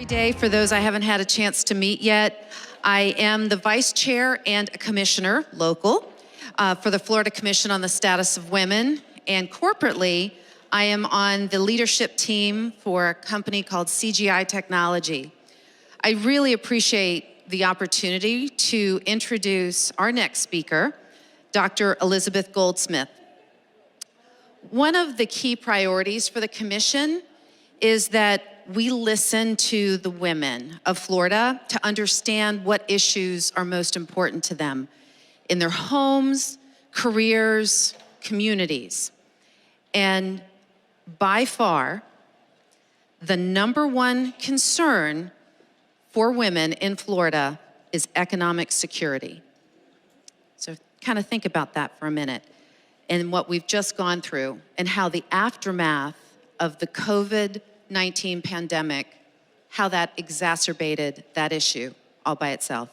Day, for those I haven't had a chance to meet yet, I am the vice chair and a commissioner, local, for the Florida Commission on the Status of Women. And corporately, I am on the leadership team for a company called CGI Technology. I really appreciate the opportunity to introduce our next speaker, Dr. Elizabeth Goldsmith. One of the key priorities for the commission is that we listen to the women of Florida to understand what issues are most important to them in their homes, careers, communities. And by far, the #1 concern for women in Florida is economic security. So kind of think about that for a minute and what we've just gone through and how the aftermath of the COVID-19 pandemic, how that exacerbated that issue all by itself.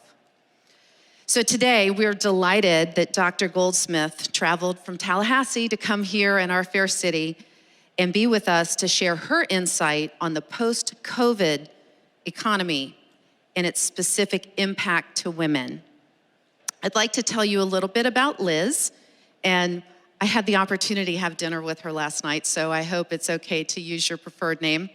So today, we're delighted that Dr. Goldsmith traveled from Tallahassee to come here in our fair city and be with us to share her insight on the post-COVID economy and its specific impact to women. I'd like to tell you a little bit about Liz, and I had the opportunity to have dinner with her last night, so I hope it's okay to use your preferred name.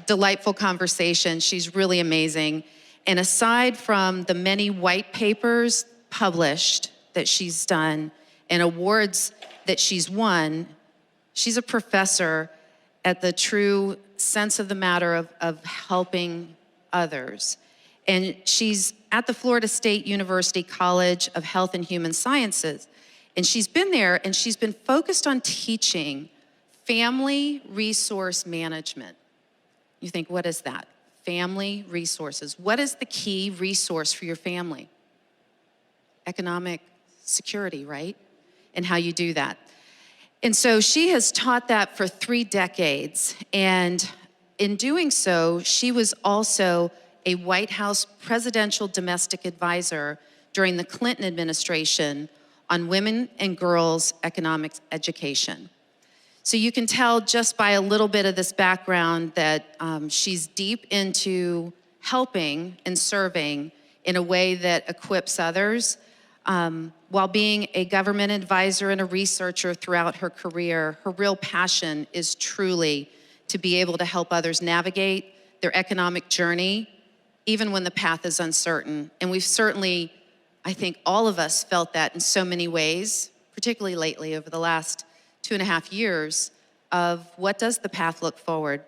Delightful conversation. She's really amazing. And aside from the many white papers published that she's done and awards that she's won, she's a professor at the true sense of the matter of helping others. And she's at the Florida State University College of Health and Human Sciences. And she's been there and she's been focused on teaching family resource management. You think, what is that? Family resources. What is the key resource for your family? Economic security, right? And how you do that. And so she has taught that for 3 decades. And in doing so, she was also a White House presidential domestic advisor during the Clinton administration on women and girls' economic education. So you can tell just by a little bit of this background that she's deep into helping and serving in a way that equips others. While being a government advisor and a researcher throughout her career, her real passion is truly to be able to help others navigate their economic journey, even when the path is uncertain. And we've certainly, I think all of us felt that in so many ways, particularly lately over the last 2.5 years, of what does the path look forward.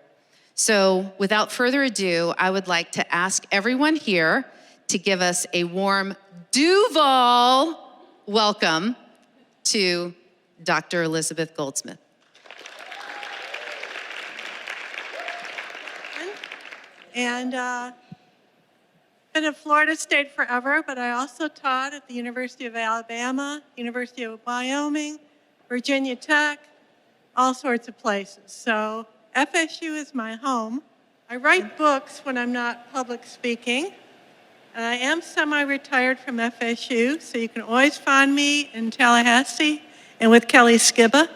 So without further ado, I would like to ask everyone here to give us a warm Duval welcome to Dr. Elizabeth Goldsmith. And been at Florida State forever, but I also taught at the University of Alabama, University of Wyoming, Virginia Tech, all sorts of places. So FSU is my home. I write books when I'm not public speaking, and I am semi-retired from FSU, so you can always find me in Tallahassee and with Kelly Skibba,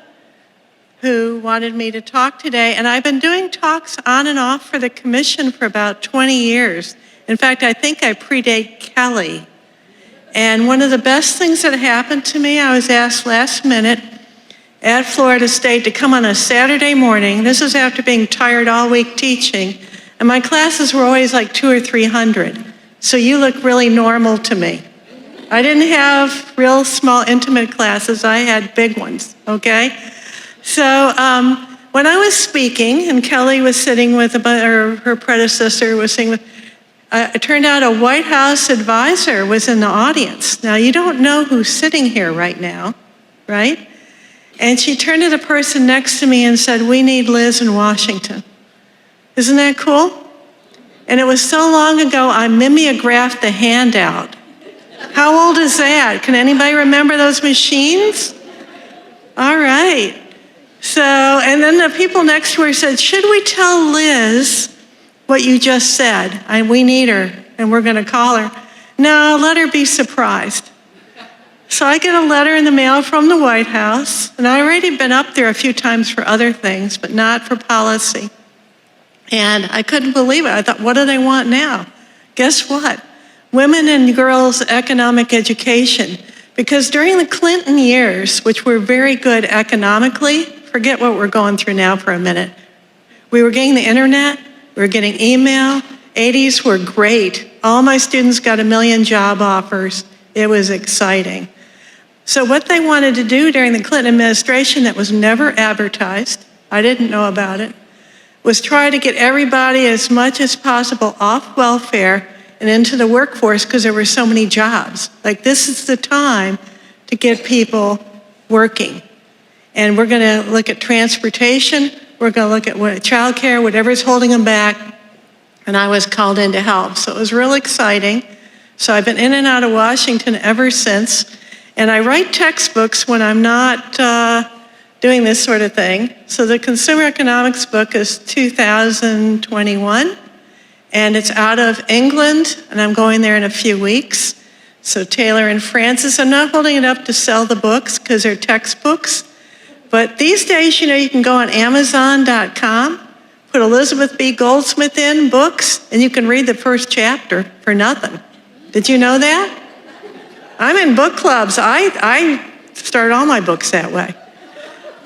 who wanted me to talk today. And I've been doing talks on and off for the commission for about 20 years. In fact, I think I predate Kelly. And one of the best things that happened to me, I was asked last minute at Florida State to come on a Saturday morning. This is after being tired all week teaching. And my classes were always like 200 or 300. So you look really normal to me. I didn't have real small intimate classes. I had big ones, okay? So when I was speaking and Kelly was sitting with, or her predecessor was sitting with, it turned out a White House advisor was in the audience. Now, you don't know who's sitting here right now, right? And she turned to the person next to me and said, "We need Liz in Washington." Isn't that cool? And it was so long ago, I mimeographed the handout. How old is that? Can anybody remember those machines? All right. So, and then the people next to her said, "Should we tell Liz what you just said? We need her, and we're going to call her." "No, let her be surprised." So I get a letter in the mail from the White House, and I've already been up there a few times for other things, but not for policy. And I couldn't believe it. I thought, what do they want now? Guess what? Women and girls' economic education. Because during the Clinton years, which were very good economically, forget what we're going through now for a minute. We were getting the internet, we were getting email. 80s were great. All my students got 1 million job offers. It was exciting. So what they wanted to do during the Clinton administration that was never advertised, I didn't know about it, was try to get everybody as much as possible off welfare and into the workforce because there were so many jobs. Like, this is the time to get people working. And we're gonna look at transportation, we're gonna look at childcare, whatever's holding them back, and I was called in to help. So it was real exciting. So I've been in and out of Washington ever since. And I write textbooks when I'm not doing this sort of thing. So the consumer economics book is 2021, and it's out of England, and I'm going there in a few weeks. So Taylor and Francis, I'm not holding it up to sell the books because they're textbooks. But these days, you can go on Amazon.com, put Elizabeth B. Goldsmith in books, and you can read the first chapter for nothing. Did you know that? I'm in book clubs. I start all my books that way.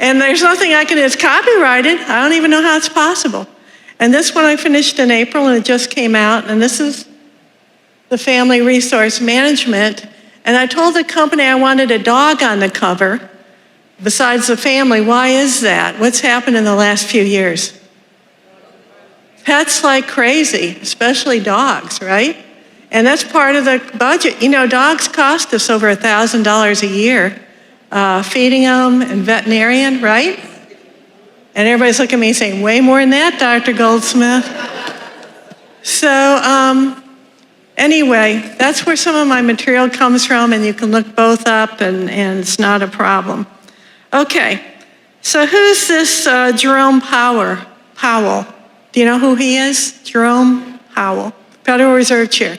And there's nothing I can do. It's copyrighted. I don't even know how it's possible. And this one I finished in April, and it just came out. And this is the Family Resource Management. And I told the company I wanted a dog on the cover besides the family. Why is that? What's happened in the last few years? Pets like crazy, especially dogs, right? And that's part of the budget. Dogs cost us over $1,000 a year, feeding them and veterinarian, right? And everybody's looking at me saying, way more than that, Dr. Goldsmith. So anyway, that's where some of my material comes from, and you can look both up, and it's not a problem. Okay, so who's this Jerome Powell? Do you know who he is? Jerome Powell, Federal Reserve Chair.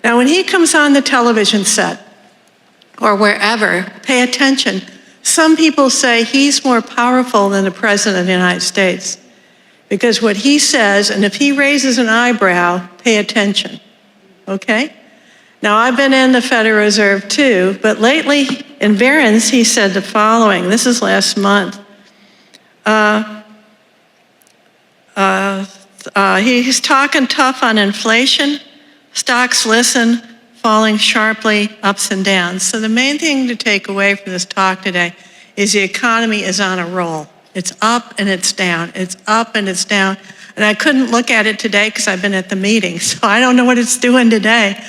Now, when he comes on the television set or wherever, pay attention. Some people say he's more powerful than the President of the United States because what he says, and if he raises an eyebrow, pay attention, okay? Now, I've been in the Federal Reserve too, but lately in Barron's, he said the following. This is last month. He's talking tough on inflation. Stocks listen, falling sharply, ups and downs. So the main thing to take away from this talk today is the economy is on a roll. It's up and it's down. It's up and it's down. And I couldn't look at it today because I've been at the meeting, so I don't know what it's doing today.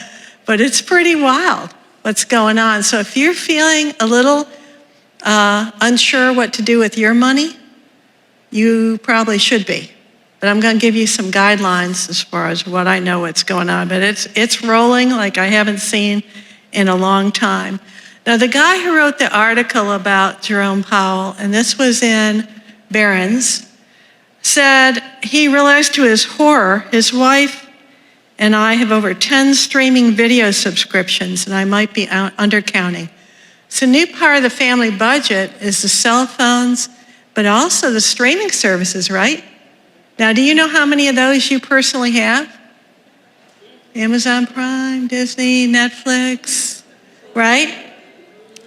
But it's pretty wild what's going on. So if you're feeling a little unsure what to do with your money, you probably should be. But I'm going to give you some guidelines as far as what I know what's going on. But it's rolling like I haven't seen in a long time. Now, the guy who wrote the article about Jerome Powell, and this was in Barron's, said he realized to his horror, his wife and I have over 10 streaming video subscriptions, and I might be undercounting. So a new part of the family budget is the cell phones, but also the streaming services, right? Now, do you know how many of those you personally have? Amazon Prime, Disney, Netflix, right?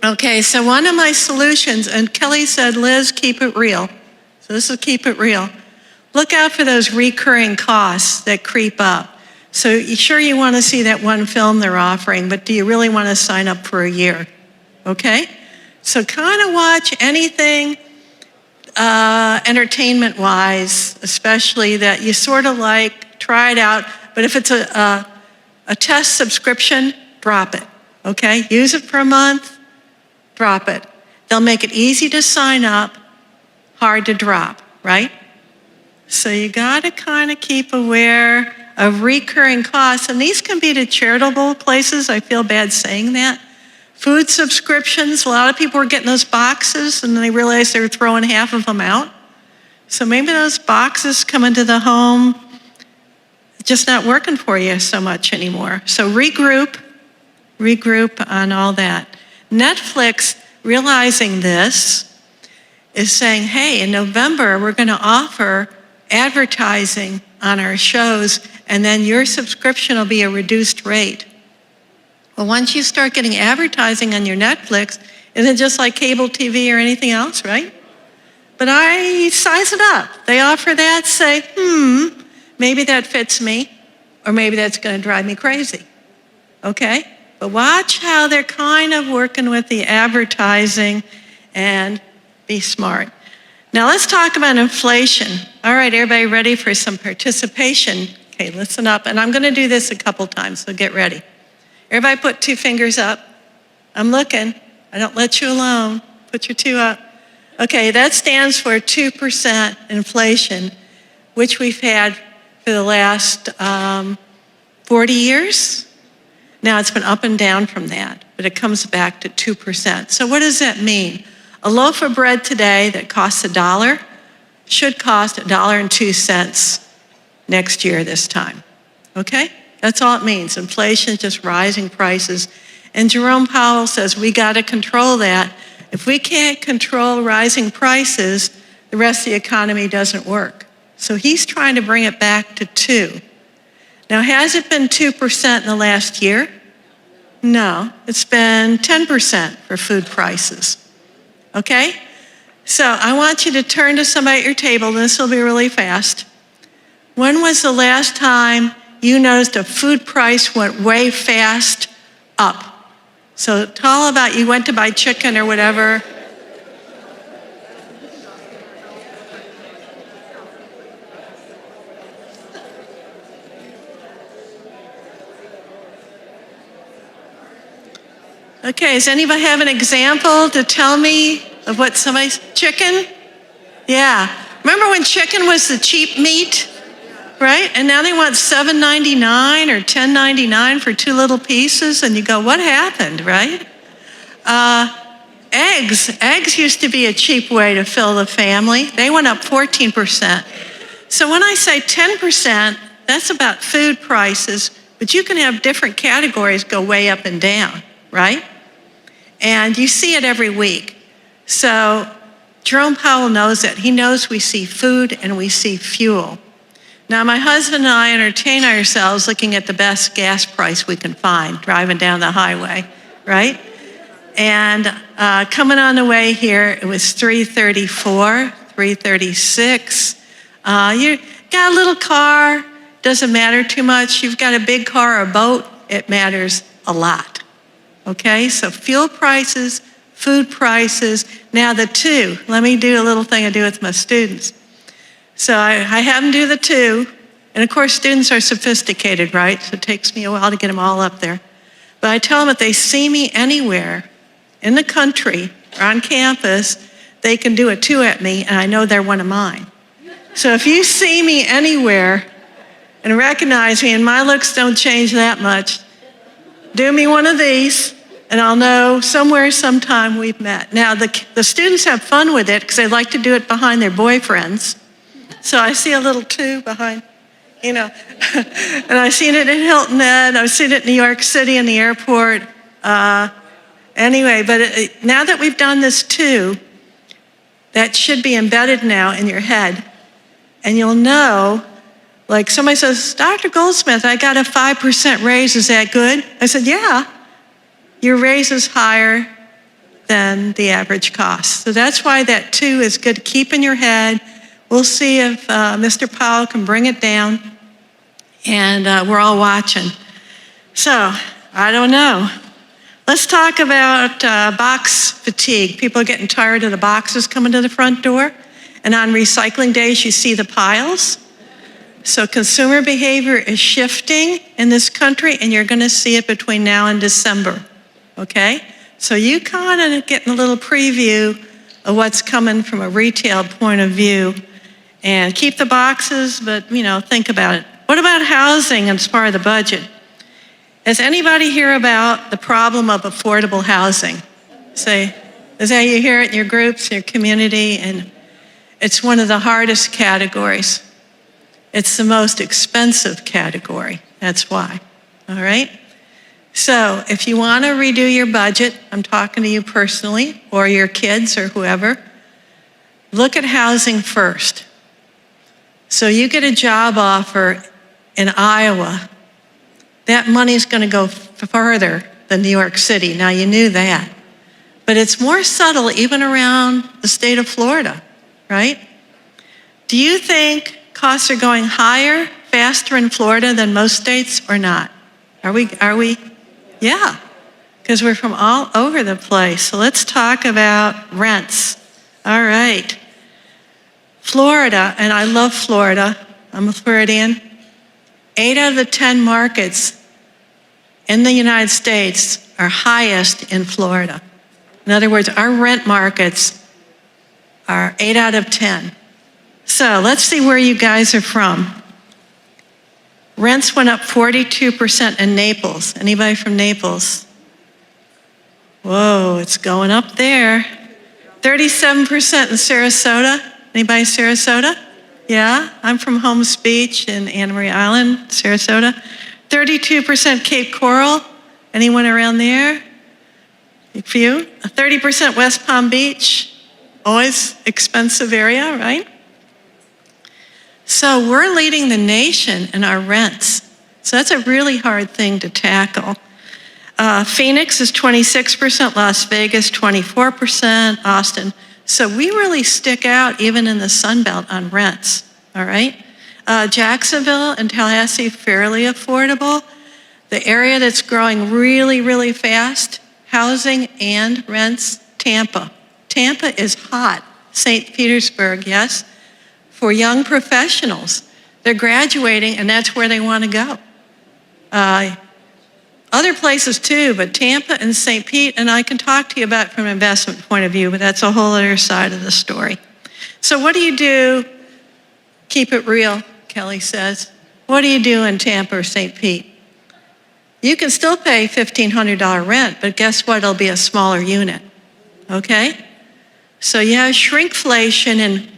Okay, so one of my solutions, and Kelly said, Liz, keep it real. So this is keep it real. Look out for those recurring costs that creep up. So sure you want to see that one film they're offering, but do you really want to sign up for a year? Okay? So kind of watch anything entertainment-wise, especially that you sort of like, try it out. But if it's a test subscription, drop it, okay? Use it for a month, drop it. They'll make it easy to sign up, hard to drop, right? So you gotta kind of keep aware of recurring costs, and these can be to charitable places. I feel bad saying that. Food subscriptions, a lot of people were getting those boxes and then they realized they were throwing half of them out. So maybe those boxes come into the home, just not working for you so much anymore. So regroup on all that. Netflix, realizing this, is saying, hey, in November, we're gonna offer advertising on our shows, and then your subscription will be a reduced rate. Well, once you start getting advertising on your Netflix, isn't it just like cable TV or anything else, right? But I size it up. They offer that, say, maybe that fits me, or maybe that's going to drive me crazy, okay? But watch how they're kind of working with the advertising and be smart. Now let's talk about inflation. All right, everybody ready for some participation? Okay, listen up, and I'm going to do this a couple times, so get ready. Everybody put 2 fingers up. I'm looking. I don't let you alone. Put your 2 up. Okay, that stands for 2% inflation, which we've had for the last 40 years. Now it's been up and down from that, but it comes back to 2%. So what does that mean? A loaf of bread today that costs $1 should cost $1.02 next year this time, okay? That's all it means. Inflation is just rising prices. And Jerome Powell says we got to control that. If we can't control rising prices, the rest of the economy doesn't work. So he's trying to bring it back to 2. Now, has it been 2% in the last year? No, it's been 10% for food prices, okay? So I want you to turn to somebody at your table, and this will be really fast. When was the last time you noticed a food price went way fast up? So tell about you went to buy chicken or whatever. Okay, does anybody have an example to tell me of what somebody's chicken? Yeah. Remember when chicken was the cheap meat, right? And now they want $7.99 or $10.99 for 2 little pieces, and you go, what happened, right? Eggs used to be a cheap way to fill the family. They went up 14%. So when I say 10%, that's about food prices, but you can have different categories go way up and down, right? And you see it every week. So Jerome Powell knows it. He knows we see food and we see fuel. Now, my husband and I entertain ourselves looking at the best gas price we can find, driving down the highway, right? And coming on the way here, it was $3.34, $3.36. You got a little car, doesn't matter too much. You've got a big car or a boat, it matters a lot. Okay, so fuel prices, food prices. Now the 2, let me do a little thing I do with my students. So I have them do the 2, and of course students are sophisticated, right? So it takes me a while to get them all up there. But I tell them if they see me anywhere in the country or on campus, they can do a 2 at me, and I know they're one of mine. So if you see me anywhere and recognize me, and my looks don't change that much, do me one of these, and I'll know somewhere, sometime we've met. Now, the students have fun with it because they like to do it behind their boyfriends. So I see a little 2 behind, and I've seen it in Hilton Head. I've seen it in New York City in the airport. Anyway, but now that we've done this 2, that should be embedded now in your head. And you'll know, like somebody says, Dr. Goldsmith, I got a 5% raise, is that good? I said, yeah, your raise is higher than the average cost. So that's why that 2 is good to keep in your head. We'll see if Mr. Powell can bring it down, and we're all watching. So, I don't know. Let's talk about box fatigue. People are getting tired of the boxes coming to the front door, and on recycling days, you see the piles. So consumer behavior is shifting in this country, and you're gonna see it between now and December, okay? So you kind of getting a little preview of what's coming from a retail point of view, and keep the boxes, but think about it. What about housing as part of the budget? Has anybody hear about the problem of affordable housing? Say, is that you hear it in your groups, your community, and it's one of the hardest categories. It's the most expensive category, that's why, all right? So if you wanna redo your budget, I'm talking to you personally, or your kids or whoever, look at housing first. So you get a job offer in Iowa, that money's going to go further than New York City. Now, you knew that. But it's more subtle even around the state of Florida, right? Do you think costs are going higher, faster in Florida than most states or not? Are we? Yeah, because we're from all over the place. So let's talk about rents. All right. Florida, and I love Florida. I'm a Floridian. 8 out of the 10 markets in the United States are highest in Florida. In other words, our rent markets are 8 out of 10. So let's see where you guys are from. Rents went up 42% in Naples. Anybody from Naples? Whoa, it's going up there. 37% in Sarasota. Anybody Sarasota? Yeah, I'm from Holmes Beach in Anna Maria Island, Sarasota. 32% Cape Coral. Anyone around there? A few. 30% West Palm Beach. Always expensive area, right? So we're leading the nation in our rents. So that's a really hard thing to tackle. Phoenix is 26%, Las Vegas 24%, Austin. So we really stick out even in the Sun Belt on rents, all right? Jacksonville and Tallahassee, fairly affordable. The area that's growing really, really fast, housing and rents, Tampa. Tampa is hot. St. Petersburg, yes, for young professionals. They're graduating and that's where they want to go. Other places too, but Tampa and St. Pete, and I can talk to you about it from an investment point of view, but that's a whole other side of the story. So what do you do? Keep it real, Kelly says. What do you do in Tampa or St. Pete? You can still pay $1,500 rent, but guess what? It'll be a smaller unit, okay? So you have shrinkflation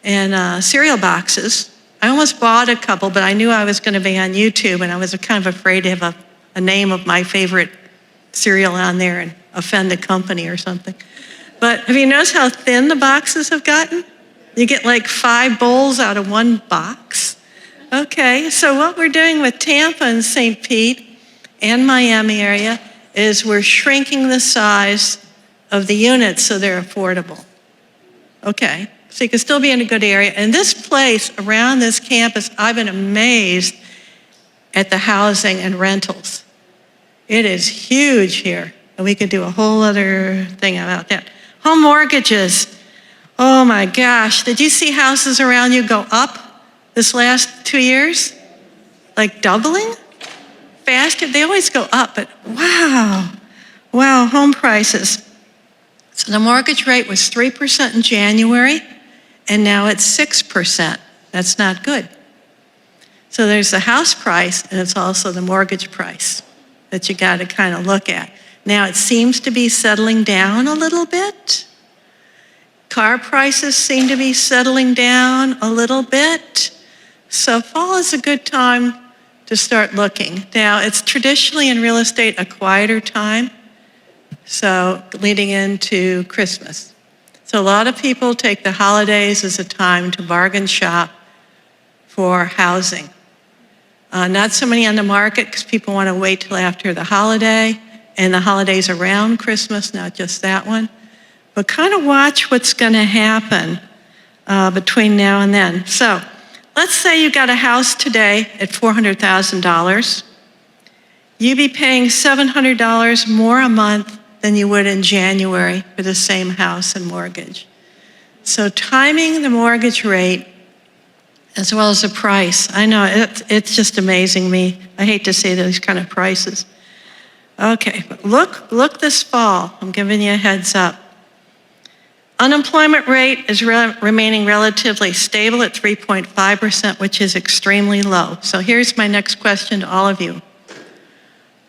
in cereal boxes. I almost bought a couple, but I knew I was going to be on YouTube, and I was kind of afraid to have a name of my favorite cereal on there and offend the company or something. But have you noticed how thin the boxes have gotten? You get like 5 bowls out of 1 box. Okay, so what we're doing with Tampa and St. Pete and Miami area is we're shrinking the size of the units so they're affordable. Okay, so you can still be in a good area. And this place around this campus, I've been amazed at the housing and rentals. It is huge here, and we could do a whole other thing about that. Home mortgages. Oh my gosh, did you see houses around you go up this last 2 years? Like doubling? Faster, they always go up, but wow, home prices. So the mortgage rate was 3% in January, and now it's 6%. That's not good. So there's the house price, and it's also the mortgage price that you got to kind of look at. Now it seems to be settling down a little bit. Car prices seem to be settling down a little bit. So fall is a good time to start looking. Now it's traditionally in real estate a quieter time, so leading into Christmas. So a lot of people take the holidays as a time to bargain shop for housing. Not so many on the market because people want to wait till after the holiday, and the holidays around Christmas, not just that one. But kind of watch what's going to happen between now and then. So let's say you got a house today at $400,000. You'd be paying $700 more a month than you would in January for the same house and mortgage. So timing the mortgage rate as well as the price. I know, it's just amazing me. I hate to say those kind of prices. Okay, but look this fall. I'm giving you a heads up. Unemployment rate is remaining relatively stable at 3.5%, which is extremely low. So here's my next question to all of you.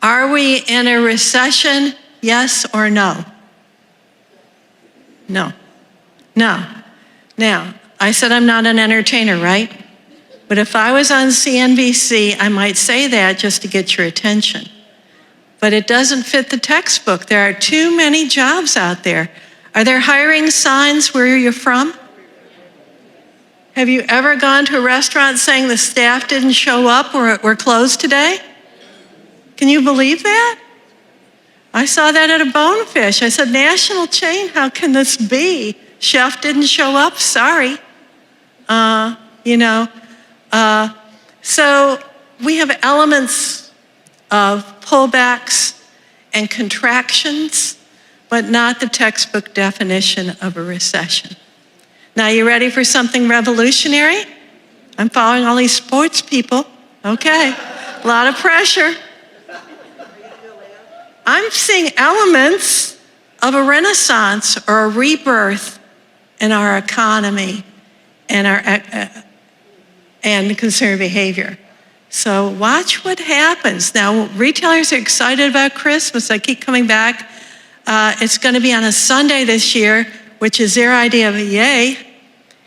Are we in a recession, yes or no? No. No. Now, I said I'm not an entertainer, right? But if I was on CNBC, I might say that just to get your attention. But it doesn't fit the textbook. There are too many jobs out there. Are there hiring signs where you're from? Have you ever gone to a restaurant saying the staff didn't show up or we're closed today? Can you believe that? I saw that at a Bonefish. I said, national chain, how can this be? Chef didn't show up, sorry. So we have elements of pullbacks and contractions, but not the textbook definition of a recession. Now, you ready for something revolutionary? I'm following all these sports people. Okay, a lot of pressure. I'm seeing elements of a renaissance or a rebirth in our economy and consumer behavior. So watch what happens. Now, retailers are excited about Christmas. I keep coming back. It's going to be on a Sunday this year, which is their idea of a yay,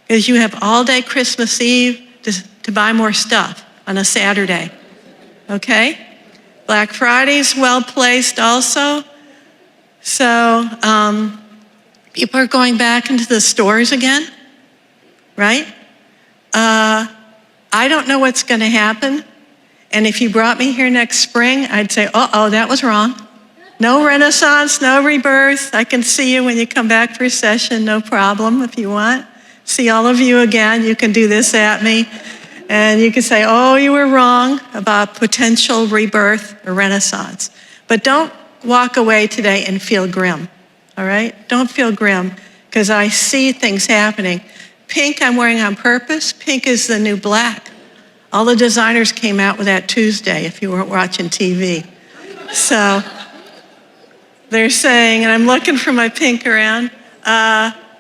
because you have all day Christmas Eve to buy more stuff on a Saturday. Okay? Black Friday's well placed also. So people are going back into the stores again, right? I don't know what's going to happen. And if you brought me here next spring, I'd say, uh-oh, that was wrong. No renaissance, no rebirth. I can see you when you come back for session, no problem if you want. See all of you again. You can do this at me. And you can say, oh, you were wrong about potential rebirth or renaissance. But don't walk away today and feel grim, all right? Don't feel grim, because I see things happening. Pink I'm wearing on purpose. Pink is the new black. All the designers came out with that Tuesday, if you weren't watching TV. So they're saying, and I'm looking for my pink around,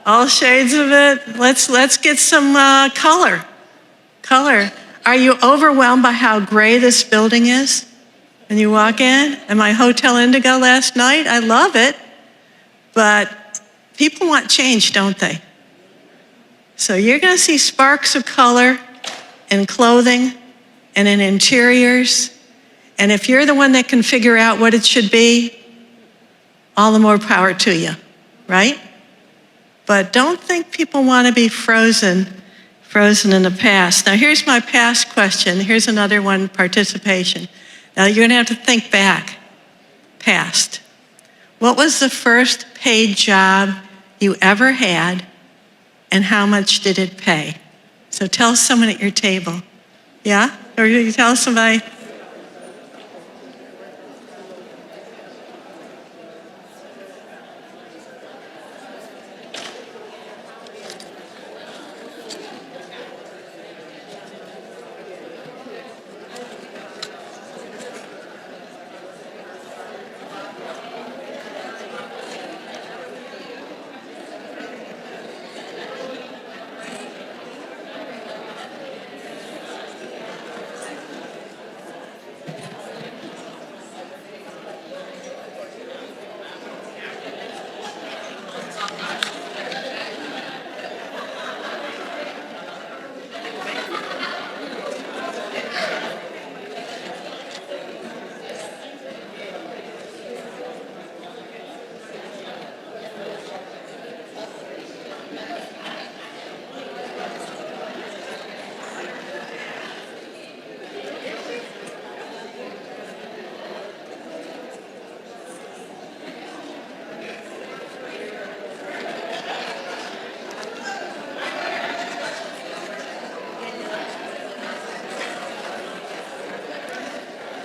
all shades of it. Let's get some color. Color. Are you overwhelmed by how gray this building is? When you walk in, and my Hotel Indigo last night, I love it, but people want change, don't they? So you're going to see sparks of color in clothing and in interiors, and if you're the one that can figure out what it should be, all the more power to you, right? But don't think people want to be frozen in the past. Now, here's my past question. Here's another one, participation. Now, you're going to have to think back, past. What was the first paid job you ever had, and how much did it pay? So tell someone at your table. Yeah? Or you tell somebody.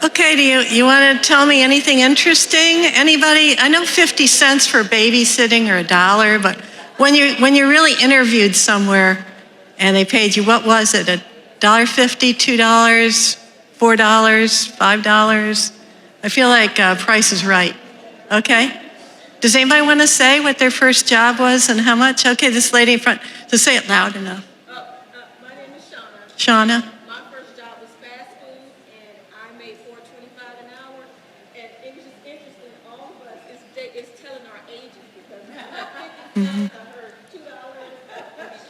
Okay, do you want to tell me anything interesting? Anybody? I know 50 cents for babysitting or $1, but when you're really interviewed somewhere and they paid you, what was it? $1.50, $2, $4, $5? I feel like Price is Right. Okay. Does anybody want to say what their first job was and how much? Okay, this lady in front. So say it loud enough. My name is Shauna. Shauna. My first job was fast food, and I made $4.25 an hour. And it was just interesting. All of us, it's telling our ages because I heard $2.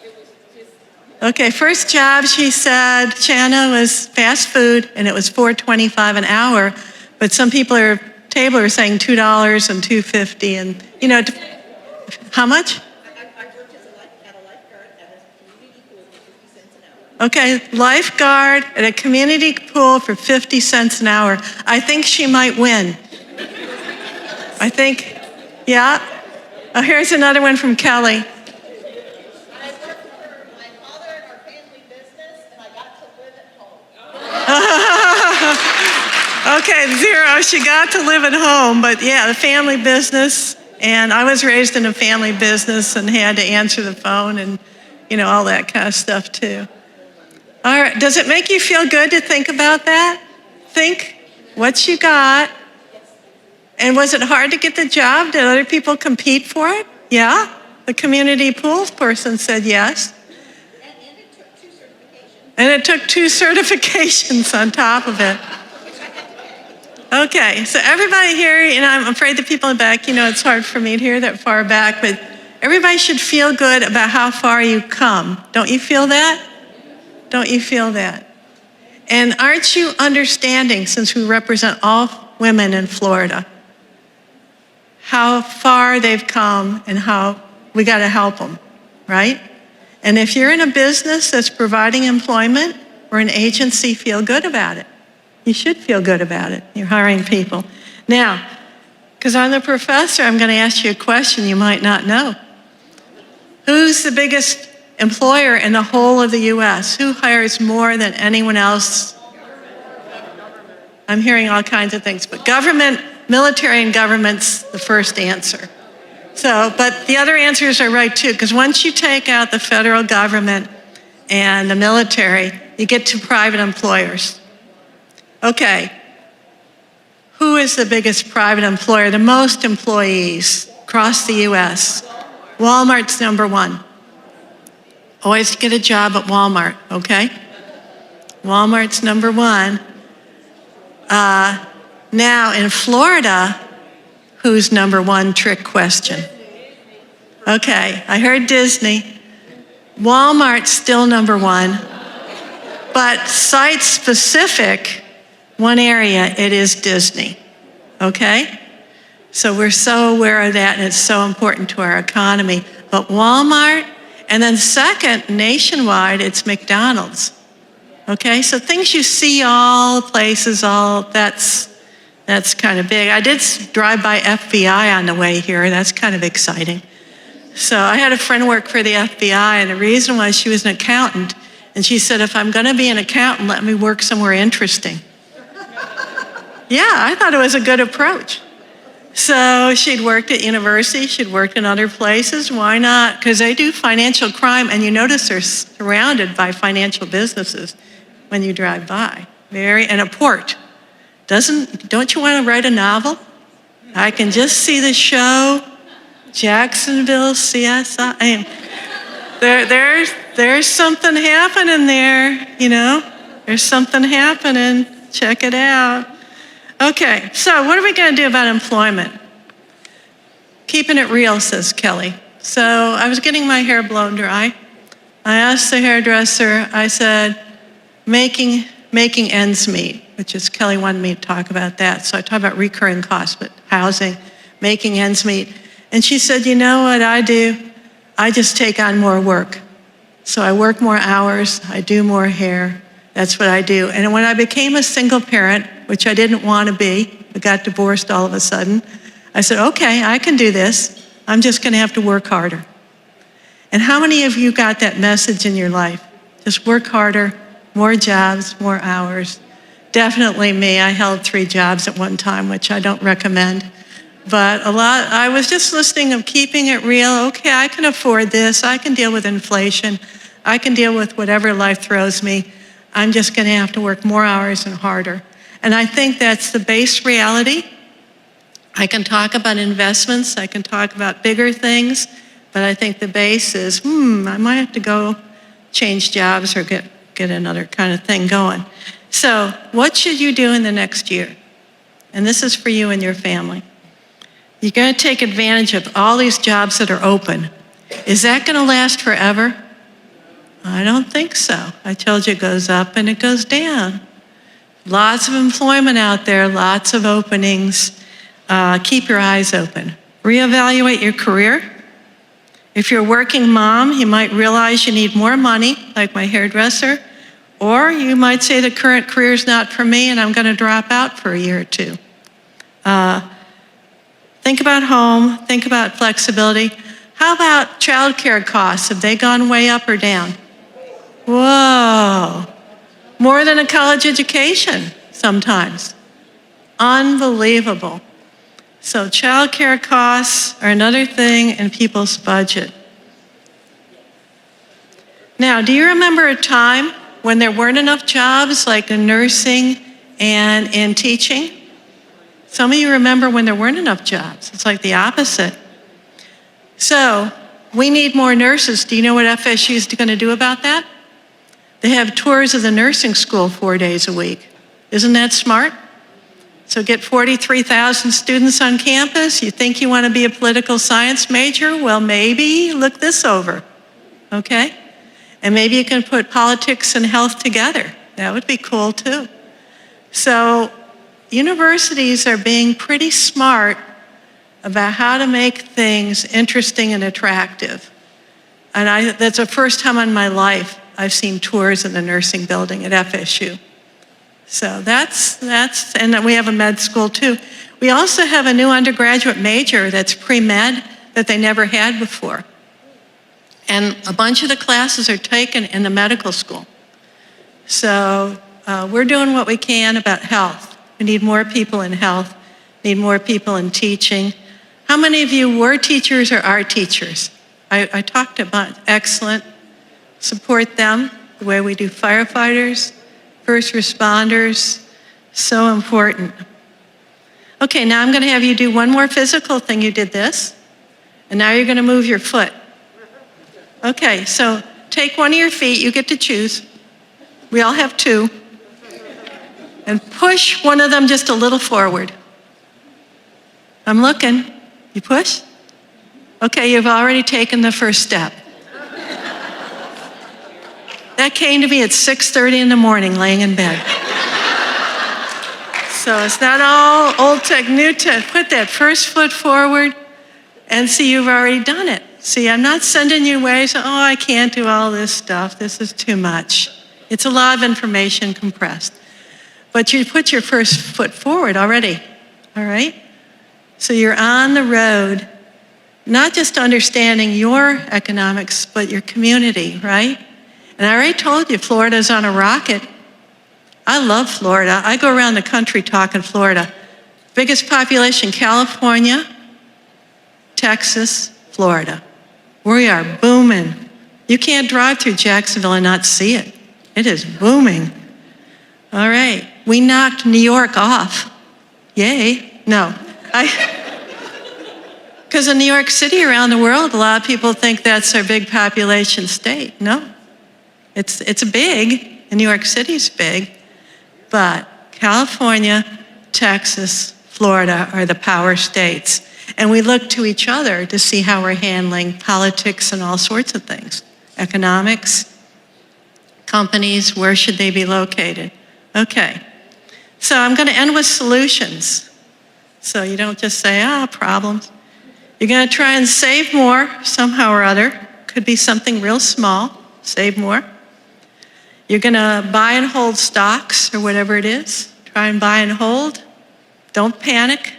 It was just. Okay, first job, she said, Shanna, was fast food, and it was $4.25 an hour. But some people at our table are saying $2 and $2.50, and how much? I worked at a lifeguard at a community pool for 50 cents Okay, lifeguard at a community pool for 50 cents an hour. I think she might win. I think, yeah. Oh, here's another one from Kelly. I worked for my father in our family business, and I got to live at home. Okay, 0, she got to live at home, but yeah, the family business. And I was raised in a family business and had to answer the phone and, all that kind of stuff too. All right, does it make you feel good to think about that? Think what you got. And was it hard to get the job? Did other people compete for it? Yeah? The community pools person said yes. And it took 2 certifications. And it took 2 certifications on top of it. Okay, so everybody here, I'm afraid the people in the back, it's hard for me to hear that far back, but everybody should feel good about how far you've come. Don't you feel that? Don't you feel that? And aren't you understanding, since we represent all women in Florida, how far they've come and how we got to help them, right? And if you're in a business that's providing employment or an agency, feel good about it. You should feel good about it. You're hiring people. Now, because I'm the professor, I'm going to ask you a question you might not know. Who's the biggest employer in the whole of the U.S.? Who hires more than anyone else? I'm hearing all kinds of things, but government, military and government's the first answer. So, but the other answers are right too, because once you take out the federal government and the military, you get to private employers. Okay, who is the biggest private employer, the most employees across the U.S.? Walmart's number 1. Always get a job at Walmart, okay? Walmart's number 1. Now in Florida, who's number 1? Trick question. Okay, I heard Disney. Walmart's still number 1, but site-specific, one area, it is Disney, okay? So we're so aware of that, and it's so important to our economy. But Walmart, and then second, nationwide, it's McDonald's, okay? So things you see all places, that's kind of big. I did drive by FBI on the way here. That's kind of exciting. So I had a friend work for the FBI, and the reason was she was an accountant, and she said, if I'm gonna be an accountant, let me work somewhere interesting. Yeah, I thought it was a good approach. So she'd worked at university, she'd worked in other places. Why not? Because they do financial crime, and you notice they're surrounded by financial businesses when you drive by. And a port. Don't you want to write a novel? I can just see the show, Jacksonville, CSI. There's something happening there, There's something happening. Check it out. Okay, so what are we going to do about employment? Keeping it real, says Kelly. So I was getting my hair blown dry. I asked the hairdresser, I said, making ends meet, which is Kelly wanted me to talk about that. So I talked about recurring costs, but housing, making ends meet. And she said, you know what I do? I just take on more work. So I work more hours, I do more hair. That's what I do. And when I became a single parent, which I didn't want to be, I got divorced all of a sudden, I said, okay, I can do this. I'm just going to have to work harder. And how many of you got that message in your life? Just work harder, more jobs, more hours. Definitely me. I held 3 jobs at one time, which I don't recommend. But I was just listening of keeping it real. Okay, I can afford this. I can deal with inflation. I can deal with whatever life throws me. I'm just going to have to work more hours and harder. And I think that's the base reality. I can talk about investments. I can talk about bigger things. But I think the base is, I might have to go change jobs or get another kind of thing going. So what should you do in the next year? And this is for you and your family. You're going to take advantage of all these jobs that are open. Is that going to last forever? I don't think so. I told you it goes up and it goes down. Lots of employment out there, lots of openings. Keep your eyes open. Reevaluate your career. If you're a working mom, you might realize you need more money, like my hairdresser, Or you might say the current career is not for me and I'm going to drop out for a year or two. Think about home, think about flexibility. How about childcare costs? Have they gone way up or down? Whoa, more than a college education sometimes. Unbelievable. So childcare costs are another thing in people's budget. Now, do you remember a time when there weren't enough jobs like in nursing and in teaching? Some of you remember when there weren't enough jobs. It's like the opposite. So we need more nurses. Do you know what FSU is going to do about that? They have tours of the nursing school 4 days a week. Isn't that smart? So get 43,000 students on campus. You think you want to be a political science major? Well, maybe look this over, okay? And maybe you can put politics and health together. That would be cool too. So universities are being pretty smart about how to make things interesting and attractive. And that's the first time in my life I've seen tours in the nursing building at FSU. So that's, and then we have a med school too. We also have a new undergraduate major that's pre-med that they never had before. And a bunch of the classes are taken in the medical school. So we're doing what we can about health. We need more people in health, need more people in teaching. How many of you were teachers or are teachers? I talked about excellent. Support them the way we do firefighters, first responders, so important. Okay, now I'm gonna have you do one more physical thing. You did this, and now you're gonna move your foot. Okay, so take one of your feet, you get to choose. We all have two. And push one of them just a little forward. I'm looking. You push? Okay, you've already taken the first step. That came to me at 6:30 in the morning, laying in bed. So it's not all old tech, new tech. Put that first foot forward and see you've already done it. See, I'm not sending you away, so, oh, I can't do all this stuff. This is too much. It's a lot of information compressed. But you put your first foot forward already, all right? So you're on the road, not just understanding your economics, but your community, right? And I already told you, Florida's on a rocket. I love Florida. I go around the country talking Florida. Biggest population, California, Texas, Florida. We are booming. You can't drive through Jacksonville and not see it. It is booming. All right, we knocked New York off. Yay, no. Because in New York City, around the world, a lot of people think that's our big population state. No, it's big, and New York City's big, but California, Texas, Florida are the power states. And we look to each other to see how we're handling politics and all sorts of things. Economics, companies, where should they be located? Okay, so I'm gonna end with solutions. So you don't just say, problems. You're gonna try and save more somehow or other. Could be something real small, save more. You're gonna buy and hold stocks or whatever it is. Try and buy and hold. Don't panic.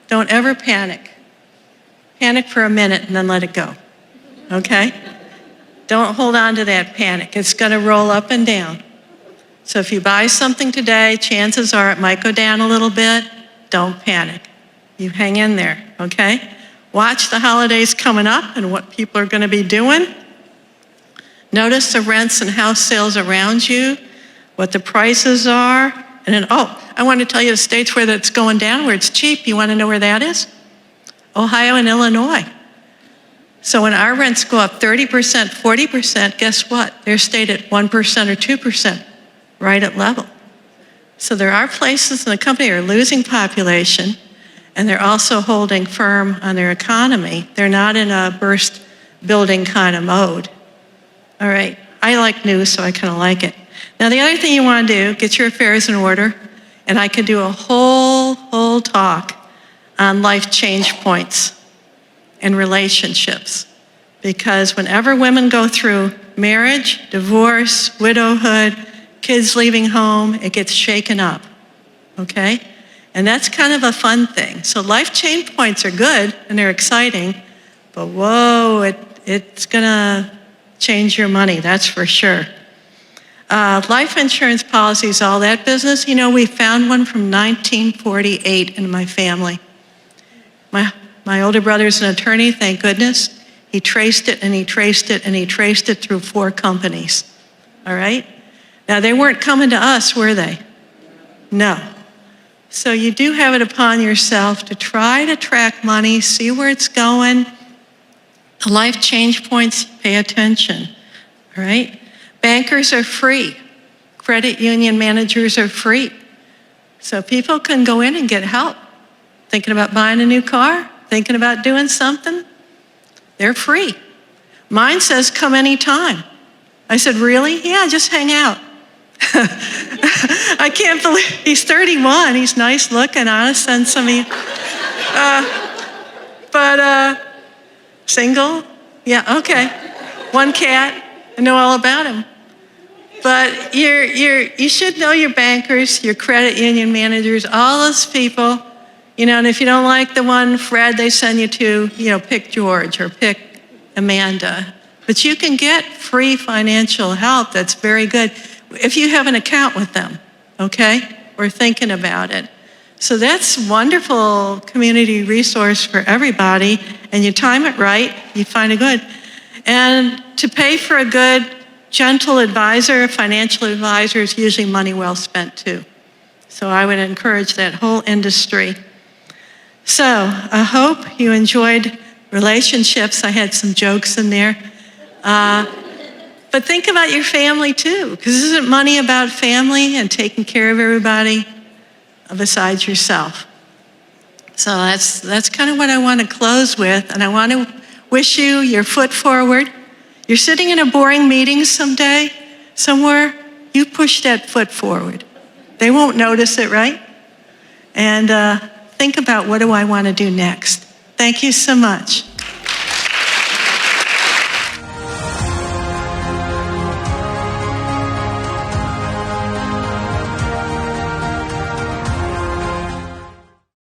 Don't ever panic. Panic for a minute and then let it go, okay? Don't hold on to that panic. It's gonna roll up and down. So if you buy something today, chances are it might go down a little bit. Don't panic. You hang in there, okay? Watch the holidays coming up and what people are gonna be doing. Notice the rents and house sales around you, what the prices are. And then, I want to tell you the states where that's going down, where it's cheap. You want to know where that is? Ohio and Illinois. So when our rents go up 30%, 40%, guess what? They're stayed at 1% or 2%, right at level. So there are places in the company that are losing population, and they're also holding firm on their economy. They're not in a burst building kind of mode. All right, I like news, so I kind of like it. Now, the other thing you want to do, get your affairs in order, and I could do a whole talk on life change points and relationships. Because whenever women go through marriage, divorce, widowhood, kids leaving home, it gets shaken up, okay? And that's kind of a fun thing. So life change points are good and they're exciting, but whoa, it's gonna change your money, that's for sure. Life insurance policies, all that business, you know, we found one from 1948 in my family. My older brother's an attorney, thank goodness. He traced it and he traced it and he traced it through 4 companies, all right? Now, they weren't coming to us, were they? No. So you do have it upon yourself to try to track money, see where it's going. The life change points, pay attention, all right? Bankers are free. Credit union managers are free. So people can go in and get help. Thinking about buying a new car, thinking about doing something, they're free. Mine says come anytime. I said, really? Yeah, just hang out. I can't believe, he's 31, he's nice looking, I'll send some of you. Single? Yeah, okay. 1 cat, I know all about him. But you should know your bankers, your credit union managers, all those people, you know, and if you don't like the one, Fred, they send you to, you know, pick George or pick Amanda. But you can get free financial help that's very good if you have an account with them, okay? Or thinking about it. So that's a wonderful community resource for everybody, and you time it right, you find it good. And to pay for a good, gentle advisor, financial advisor, is usually money well spent too. So I would encourage that whole industry. So I hope you enjoyed relationships. I had some jokes in there. But think about your family too, because isn't money about family and taking care of everybody besides yourself? So that's kind of what I want to close with, and I want to wish you your foot forward. You're sitting in a boring meeting someday, somewhere, you push that foot forward. They won't notice it, right? And think about, what do I want to do next? Thank you so much.